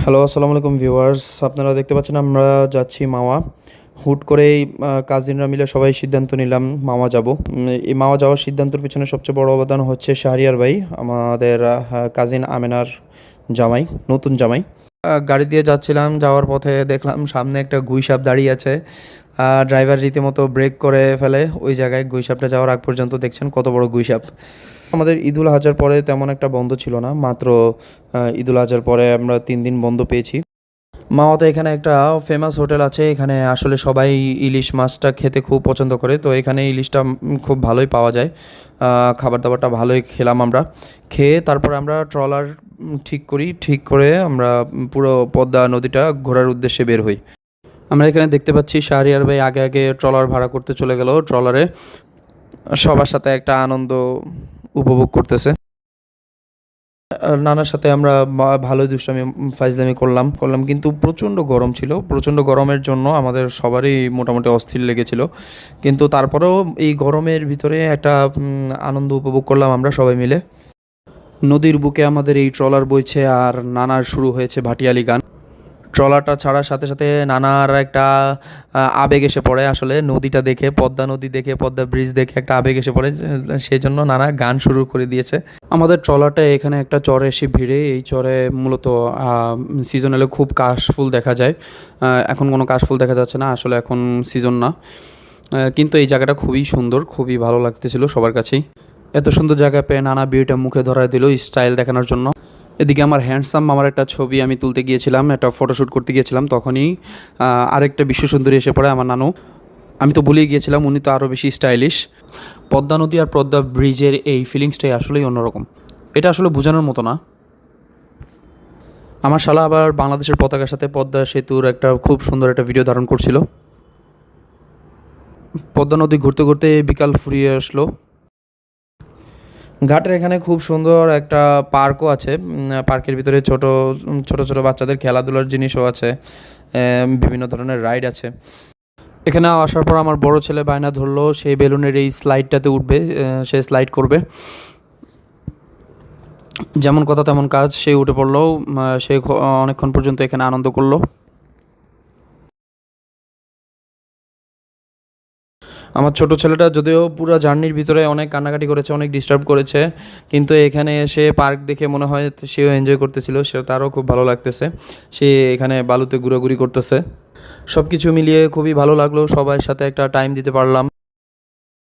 Hello, আসসালামু আলাইকুম viewers. আপনারা দেখতে পাচ্ছেন আমরা যাচ্ছি মাওয়া। হুট করেই কাজিনরা মিলে সবাই সিদ্ধান্ত নিলাম মাওয়া যাব। এই মাওয়া যাওয়ার সিদ্ধান্তের পিছনে সবচেয়ে বড় অবদান হচ্ছে শাহরিয়ার ভাই, আমাদের কাজিন আমেনার জামাই, নতুন জামাই। গাড়ি দিয়ে যাচ্ছিলাম, যাওয়ার পথে দেখলাম সামনে একটা গুইসাপ দাঁড়িয়ে আছে। ড্রাইভার রীতিমতো ব্রেক করে ফেলে ওই জায়গায়। গুইসাপটা যাওয়ার আগ পর্যন্ত দেখছেন কত বড় গুইসাপ। আমাদের ঈদুল আজহার পরে তেমন একটা বন্ধ ছিল না, মাত্র ঈদুল আজহার পরে আমরা 3 দিন বন্ধ পেয়েছি। মাওয়াতে এখানে একটা ফেমাস হোটেল আছে, এখানে আসলে সবাই ইলিশ মাছটা খেতে খুব পছন্দ করে, তো এখানে ইলিশটা খুব ভালোই পাওয়া যায়। খাবার দাবারটা ভালোই খেলাম আমরা। খেয়ে তারপরে আমরা ট্রলার ঠিক করি, ঠিক করে আমরা পুরো পদ্মা নদীটা ঘোরার উদ্দেশ্যে বের হই। আমরা এখানে দেখতে পাচ্ছি শাহরিয়ার ভাই আগে আগে ট্রলার ভাড়া করতে চলে গেল। ট্রলারে সবার সাথে একটা আনন্দ উপভোগ করতেছে। নানার সাথে আমরা ভালোই দুষ্টামি ফাইজলামি করলাম কিন্তু প্রচণ্ড গরম ছিল। প্রচণ্ড গরমের জন্য আমাদের সবারই মোটামুটি অস্থির লেগেছিল। কিন্তু তারপরেও এই গরমের ভিতরে একটা আনন্দ উপভোগ করলাম আমরা সবাই মিলে। নদীর বুকে আমাদের এই ট্রলার বইছে আর নানার শুরু হয়েছে ভাটিয়ালি গান। ট্রলারটা ছাড়ার সাথে সাথে নানার একটা আবেগ এসে পড়ে। আসলে নদীটা দেখে, পদ্মা নদী দেখে, পদ্মা ব্রিজ দেখে একটা আবেগ এসে পড়ে, সেই জন্য নানা গান শুরু করে দিয়েছে। আমাদের ট্রলারটা এখানে একটা চরে এসে ভিড়ে। এই চরে মূলত সিজনালে খুব কাশফুল দেখা যায়। এখন কোনো কাশফুল দেখা যাচ্ছে না, আসলে এখন সিজন না। কিন্তু এই জায়গাটা খুবই সুন্দর, খুবই ভালো লাগতেছিল সবার কাছেই। এত সুন্দর জায়গা পেয়ে নানা বিয়েটা মুখে ধরায় দিল স্টাইল দেখানোর জন্য। এদিকে আমার হ্যান্ডসাম আমার একটা ছবি আমি তুলতে গিয়েছিলাম, একটা ফটোশ্যুট করতে গিয়েছিলাম, তখনই আরেকটা বিশ্বসুন্দরী এসে পড়ে, আমার নানু। আমি তো ভুলেই গিয়েছিলাম, উনি তো আরও বেশি স্টাইলিশ। পদ্মা নদী আর পদ্মা ব্রিজের এই ফিলিংসটাই আসলেই অন্যরকম। এটা আসলে বোঝানোর মতো না। আমার শালা আবার বাংলাদেশের পতাকার সাথে পদ্মা সেতুর একটা খুব সুন্দর একটা ভিডিও ধারণ করছিল। পদ্মা নদী ঘুরতে ঘুরতে বিকাল ফুরিয়ে আসলো। ঘাটের এখানে খুব সুন্দর একটা পার্কও আছে। পার্কের ভিতরে ছোট ছোট ছোট বাচ্চাদের খেলাধুলার জিনিসও আছে। বিভিন্ন ধরনের রাইড আছে। এখানে আসার পর আমার বড় ছেলে বায়না ধরলো সেই বেলুনের এই স্লাইডটাতে উঠবে, সে স্লাইড করবে। যেমন কথা তেমন কাজ, সে উঠে পড়লো। সে অনেকক্ষণ পর্যন্ত এখানে আনন্দ করলো। আমার ছোট ছেলেটা যদিও পুরো জার্নির ভিতরে অনেক কান্নাকাটি করেছে, অনেক ডিস্টার্ব করেছে, কিন্তু এখানে এসে পার্ক দেখে মনে হয় সেও এনজয় করতেছিল, তারও খুব ভালো লাগতেছে। সে এখানে বালুতে ঘোরাঘুরি করতেছে। সব কিছু মিলিয়ে খুবই ভালো লাগলো, সবার সাথে একটা টাইম দিতে পারলাম।